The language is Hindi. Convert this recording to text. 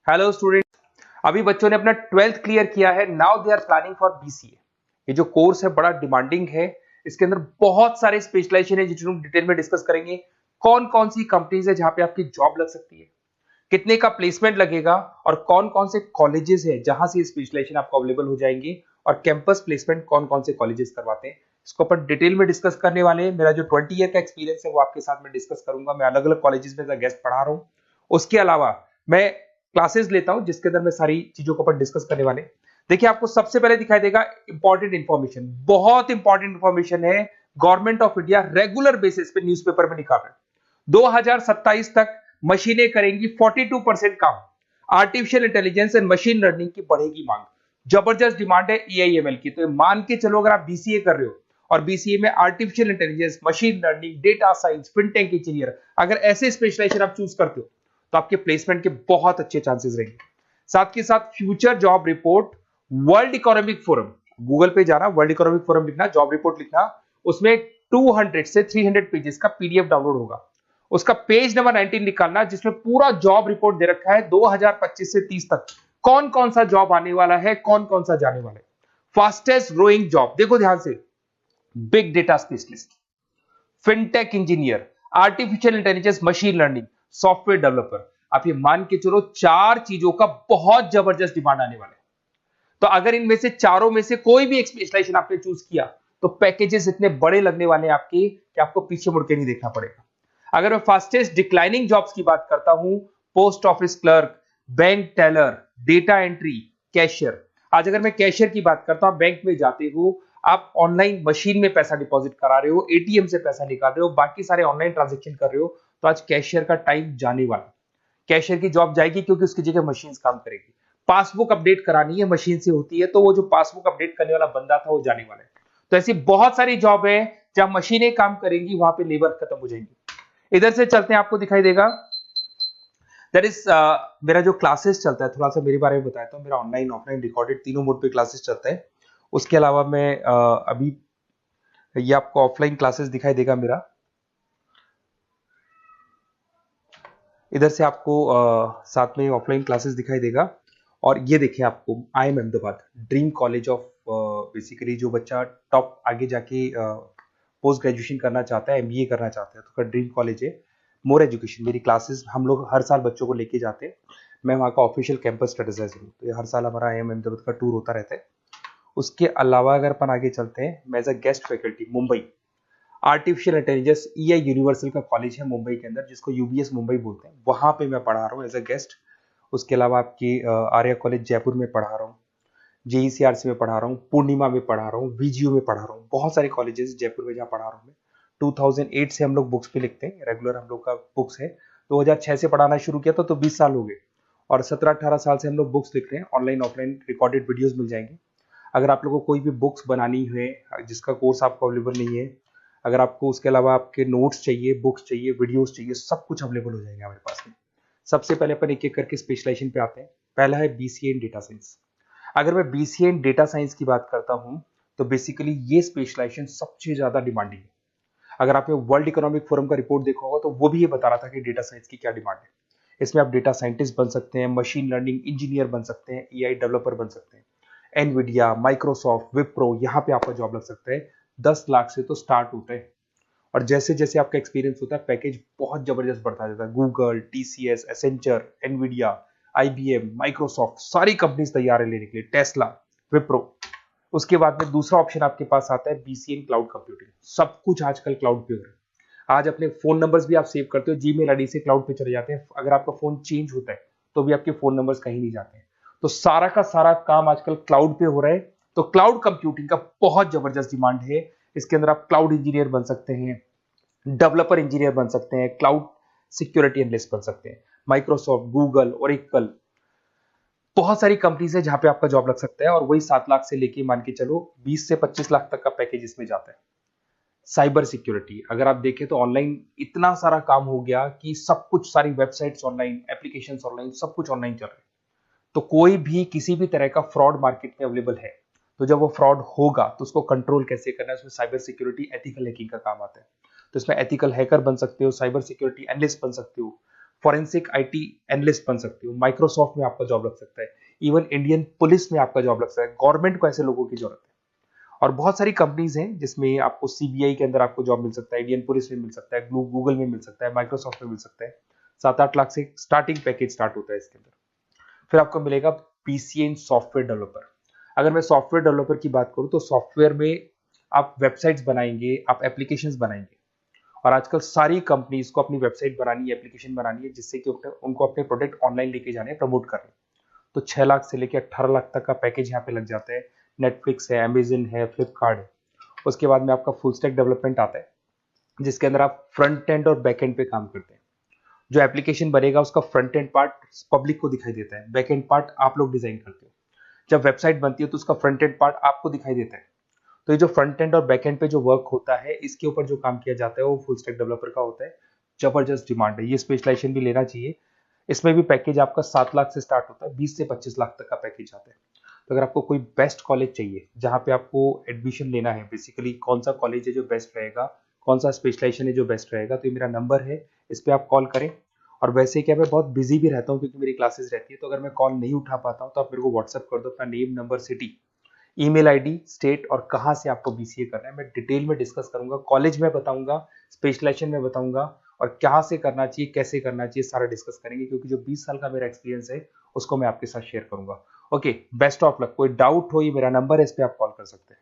Hello student. अभी बच्चों ने अपना 12th क्लियर किया है। Now they are planning for BCA. ये जो कोर्स है बड़ा डिमांडिंग है। इसके अंदर बहुत सारे स्पेशलाइजेशन है जिनको डिटेल में डिस्कस करेंगे। कौन कौन सी कंपनीज है जहां पे आपकी जॉब लग सकती है, कितने का प्लेसमेंट लगेगा और कौन कौन से कॉलेजेस है जहां से स्पेशलाइजेशन आपको अवेलेबल हो जाएंगे और कैंपस प्लेसमेंट कौन कौन से कॉलेजेस करवाते हैं, इसको अपन डिटेल में डिस्कस करने वाले हैं। मेरा जो 20 ईयर का एक्सपीरियंस है वो आपके साथ में डिस्कस करूंगा। मैं अलग अलग कॉलेजेस में गेस्ट पढ़ा रहा हूं। उसके अलावा मैं क्लासेस लेता हूं जिसके अंदर मैं सारी चीजों को अपन डिस्कस करने वाले। देखिए, आपको सबसे पहले दिखाई देगा इंपॉर्टेंट इंफॉर्मेशन, बहुत इंपॉर्टेंट इंफॉर्मेशन है। Government of India regular basis पे न्यूज़पेपर में निकाल रहा है 2027 तक मशीनें करेंगी 42% काम। Artificial intelligence and machine learning की बढ़ेगी मांग। जबरदस्त डिमांड है एआईएमएल की। तो मान के चलो, अगर आप बीसीए कर रहे हो और बीसीए में artificial intelligence, machine learning, data science, fintech engineer, अगर ऐसे स्पेशलाइजेशन आप चूज करते हो तो आपके प्लेसमेंट के बहुत अच्छे चांसेस रहेंगे। साथ के साथ future job report, world economic forum, Google पे जाना, वर्ल्ड इकोनॉमिक फोरम लिखना, जॉब रिपोर्ट लिखना, उसमें 200 से 300 पेजेस का पीडीएफ डाउनलोड होगा। उसका पेज नंबर 19 निकालना जिसमें पूरा जॉब रिपोर्ट दे रखा है 2025 से 30 तक कौन कौन सा जॉब आने वाला है, कौन कौन सा जाने वाला है। फास्टेस्ट ग्रोइंग जॉब देखो ध्यान से, big data specialist, fintech engineer, artificial intelligence, machine learning, software developer. आप ये मान के चलो चार चीजों का बहुत जबरदस्त डिमांड आने वाला है। तो अगर इनमें से चारों में से कोई भी एक स्पेशलाइजेशन आपने चूज किया तो पैकेजेस इतने बड़े लगने वाले हैं आपके कि आपको पीछे मुड़ के नहीं देखना पड़ेगा। अगर मैं फास्टेस्ट डिक्लाइनिंग जॉब्स की बात करता हूं, post office clerk, bank teller, data entry, cashier. आज अगर मैं कैशियर की बात करता हूं, बैंक में जाते हो, आप ऑनलाइन मशीन में पैसा डिपॉजिट करा रहे हो, एटीएम से पैसा निकाल रहे हो, बाकी सारे ऑनलाइन ट्रांजेक्शन कर रहे हो, तो आज कैशियर का टाइम जाने वाला। कैशियर की जॉब जाएगी क्योंकि उसकी जगह मशीन काम करेगी। पासबुक अपडेट करानी है, मशीन से होती है, तो वो जो पासबुक अपडेट करने वाला बंदा था वो जाने वाला है। तो ऐसी बहुत सारी जॉब है जहां मशीनें काम करेंगी, वहां पे लेबर खत्म हो जाएंगी। इधर से चलते हैं, आपको दिखाई देगा दैट इज मेरा जो क्लासेस चलता है, थोड़ा सा मेरे बारे में बताता हूँ। मेरा ऑनलाइन ऑफलाइन रिकॉर्डेड तीनों मोड पे क्लासेस चलता है। उसके अलावा मैं अभी ये आपको ऑफलाइन क्लासेस दिखाई देगा मेरा। इधर से आपको साथ में ऑफलाइन क्लासेस दिखाई देगा। और ये देखिए, आपको IIM Ahmedabad, dream college of, basically जो बच्चा टॉप आगे जाके पोस्ट ग्रेजुएशन करना चाहता है, एमबीए करना चाहता है, तो उसका ड्रीम कॉलेज है। मोर एजुकेशन, मेरी क्लासेस हम लोग हर साल बच्चों को लेके जाते हैं। मैं वहाँ का ऑफिशियल कैंपस स्ट्रेटेजाइजर हूँ, तो ये हर साल हमारा IIM अहमदाबाद का टूर होता रहता है। उसके अलावा अगर अपन आगे चलते हैं, मैं as a guest faculty Mumbai artificial intelligence EI universal का कॉलेज है मुंबई के अंदर, जिसको UBS मुंबई बोलते हैं, वहां पे मैं पढ़ा रहा हूँ एज अ गेस्ट। उसके अलावा आपकी आर्या कॉलेज जयपुर में पढ़ा रहा हूँ, JECRC में पढ़ा रहा हूँ, पूर्णिमा में पढ़ा रहा हूँ, VGU में पढ़ा रहा हूँ। बहुत सारे कॉलेजेस जयपुर में जहाँ पढ़ा रहा हूँ मैं। 2008 से हम लोग बुक्स पे लिखते हैं, रेगुलर हम लोग का बुक्स है। 2006 से पढ़ाना शुरू किया तो 20 साल हो गए। और 17-18 साल से हम लोग बुक्स लिख रहे हैं। ऑनलाइन ऑफलाइन रिकॉर्डेड वीडियोस मिल जाएंगे। अगर आप लोगों को कोई भी बुक्स बनानी है जिसका कोर्स आपको अवेलेबल नहीं है, अगर आपको उसके अलावा आपके नोट्स चाहिए, बुक्स चाहिए, वीडियोस चाहिए, सब कुछ अवेलेबल हो जाएगा हमारे पास में। सबसे पहले अपन एक एक करके स्पेशलाइजेशन पे आते हैं। पहला है BCA इन डेटा साइंस। अगर मैं BCA इन डेटा साइंस की बात करता हूं तो बेसिकली ये स्पेशलाइजेशन सबसे ज्यादा डिमांडिंग है। अगर आपने वर्ल्ड इकोनॉमिक फोरम का रिपोर्ट देखा होगा तो वो भी ये बता रहा था कि डेटा साइंस की क्या डिमांड है। इसमें आप डेटा साइंटिस्ट बन सकते हैं, मशीन लर्निंग इंजीनियर बन सकते हैं, AI डेवलपर बन सकते हैं। एनवीडिया, माइक्रोसॉफ्ट, विप्रो, यहाँ पे आपका जॉब लग सकता है। 10 लाख से तो स्टार्ट होता है। और जैसे जैसे आपका एक्सपीरियंस होता है पैकेज बहुत जबरदस्त बढ़ता जाता है। Google, TCS, Accenture, Nvidia, IBM, Microsoft, सारी कंपनीज तैयार है लेने के लिए, टेस्ला, विप्रो। उसके बाद में दूसरा ऑप्शन आपके पास आता है BCA इन क्लाउड कंप्यूटिंग। सब कुछ आजकल क्लाउड पे हो रहा है। आज अपने फोन नंबर्स भी आप सेव करते हो, जीमेल आईडी से क्लाउड पे चले जाते हैं। अगर आपका फोन चेंज होता है तो भी आपके फोन नंबर्स कहीं नहीं जाते हैं। तो सारा का सारा काम आजकल क्लाउड पे हो रहा है। तो क्लाउड कंप्यूटिंग का बहुत जबरदस्त डिमांड है। इसके अंदर आप क्लाउड इंजीनियर बन सकते हैं, डेवलपर इंजीनियर बन सकते हैं, क्लाउड सिक्योरिटी एनालिस्ट बन सकते हैं। माइक्रोसॉफ्ट, गूगल, ओरेकल, बहुत सारी कंपनीज है जहां पे आपका जॉब लग सकता है। और वही 7 लाख से लेके मान के चलो 20 से 25 लाख तक का पैकेज इसमें जाता है। साइबर सिक्योरिटी, अगर आप देखें तो ऑनलाइन इतना सारा काम हो गया कि सब कुछ, सारी वेबसाइट्स ऑनलाइन, एप्लीकेशंस ऑनलाइन, सब कुछ ऑनलाइन चल रहा है। तो कोई भी किसी भी तरह का फ्रॉड मार्केट में अवेलेबल है, तो जब वो फ्रॉड होगा तो उसको कंट्रोल कैसे करना है, उसमें साइबर सिक्योरिटी, एथिकल हैकिंग का काम आता है। तो इसमें एथिकल हैकर बन सकते हो, साइबर सिक्योरिटी एनालिस्ट बन सकते हो, फॉरेंसिक आईटी एनालिस्ट बन सकते हो, माइक्रोसॉफ्ट में आपका जॉब लग सकता है, इवन इंडियन पुलिस में आपका जॉब लग सकता है। गवर्नमेंट को ऐसे लोगों की जरूरत है। और बहुत सारी कंपनीज हैं जिसमें आपको सीबीआई के अंदर आपको जॉब मिल सकता है, इंडियन पुलिस में मिल सकता है, गूगल में मिल सकता है, माइक्रोसॉफ्ट में मिल सकता है। 7-8 लाख से स्टार्टिंग पैकेज स्टार्ट होता है इसके अंदर। फिर आपको मिलेगा पीसीए इन सॉफ्टवेयर डेवलपर। अगर मैं सॉफ्टवेयर डेवलपर की बात करूं तो सॉफ्टवेयर में आप वेबसाइट्स बनाएंगे, आप एप्लीकेशंस बनाएंगे। और आजकल सारी कंपनीज को अपनी वेबसाइट बनानी है, एप्लीकेशन बनानी है, जिससे कि उनको अपने प्रोडक्ट ऑनलाइन लेके जाने हैं, प्रमोट करने। तो 6 लाख से लेकर 18 लाख तक का पैकेज यहाँ पे लग जाता है। नेटफ्लिक्स है, अमेजन है, फ्लिपकार्ट है। उसके बाद में आपका फुल स्टैक डेवलपमेंट आता है, जिसके अंदर आप फ्रंट एंड और बैक एंड पे काम करते हैं। जो एप्लीकेशन बनेगा उसका फ्रंट एंड पार्ट पब्लिक को दिखाई देता है, बैक एंड पार्ट आप लोग डिजाइन करते हो। जब वेबसाइट बनती है तो उसका फ्रंट एंड पार्ट आपको दिखाई देता है। तो ये जो फ्रंट एंड और बैक एंड पे जो वर्क होता है, इसके ऊपर जो काम किया जाता है वो फुल स्टैक डेवलपर का होता है। जबरदस्त डिमांड है, ये स्पेशलाइजेशन भी लेना चाहिए। इसमें भी पैकेज आपका 7 लाख से स्टार्ट होता है, 20 से 25 लाख तक का पैकेज आता है। तो अगर आपको कोई बेस्ट कॉलेज चाहिए जहाँ पे आपको एडमिशन लेना है, बेसिकली कौन सा कॉलेज है जो बेस्ट रहेगा, कौन सा स्पेशलाइजेशन है जो बेस्ट रहेगा, तो ये मेरा नंबर है, इस पर आप कॉल करें। और वैसे क्या, मैं बहुत बिजी भी रहता हूँ क्योंकि मेरी क्लासेस रहती है, तो अगर मैं कॉल नहीं उठा पाता हूँ तो आप मेरे को व्हाट्सअप कर दो अपना name, number, city, email ID, state और कहाँ से आपको बीसीए करना है। मैं डिटेल में डिस्कस करूंगा, कॉलेज में बताऊंगा, स्पेशलाइजेशन में बताऊंगा, और कहाँ से करना चाहिए, कैसे करना चाहिए, सारा डिस्कस करेंगे, क्योंकि जो 20 साल का मेरा एक्सपीरियंस है उसको मैं आपके साथ शेयर करूंगा। Okay, best of luck. कोई डाउट हो, ये मेरा नंबर है, इस पे आप कॉल कर सकते हैं।